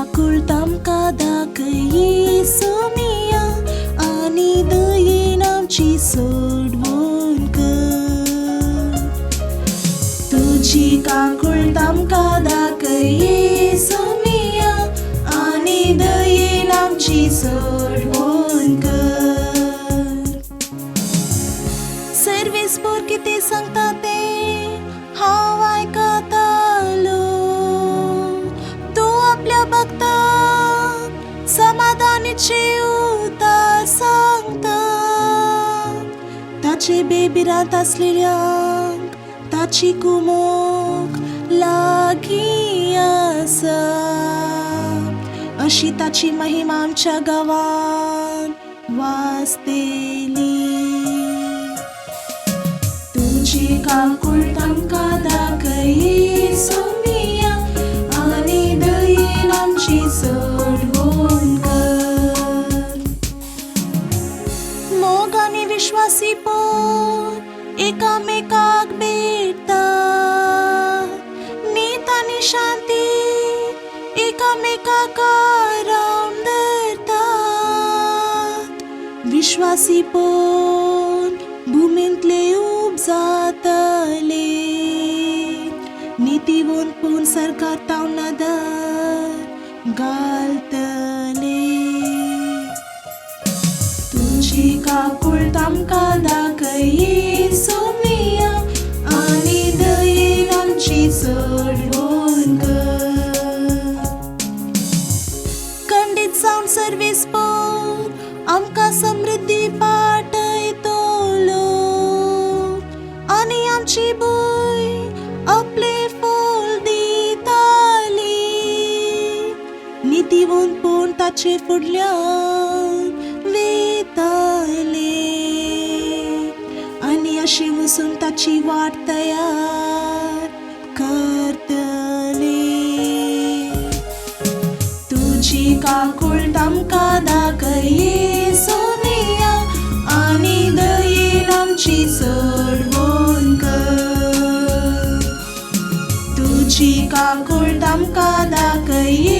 काकुळ तामकां दाखय सोमिया आनी दयेन आमची सोडवण कर. तुजी काकुळ तामकां दाखय सोमिया आनी दयेन आमची सोडवण कर. सर्वेस पोर कितें सांगता तें हांव आयकतालो. तूं आपल्या भक्तांक समाधानाचे उतर सांगता. ताचे बेबिरांत आसलेल्यांक ताची कुमोक लागीं आसा. अशी ताची महिमा आमच्या गांवांत वाजतेली. तुजी काकुळ तामकां दाखय सोमिया आनी दयेन आमची सोडवण कर. मोग आनी विश्वासी पोर एकामेकाक भेटता. नीत आनी शांती एकामेकाक आराम धरता. विश्वासी पोर भुमींतले उब जातले. नीतिवंत पोर सरकार तावनादार घालतले. तुजी काकुळ तामकां दाखय सोमिया आनी दयेन आमची सोडवण कर. खंडीत जावन सर्वेस पोर आमकां समृद्धी पाठयतलो आनी आमची भूंय आपले फळ दिताली. नीतिवंत पोर ताचे फुडल्यान वेताले आनी अशी वचून ताची वाट तयार करतले. तुजी काकुळ तामकां दाखय सोमिया आनी दयेन आमची सोडवण कर. तुजी काकुळ तामकां दाखय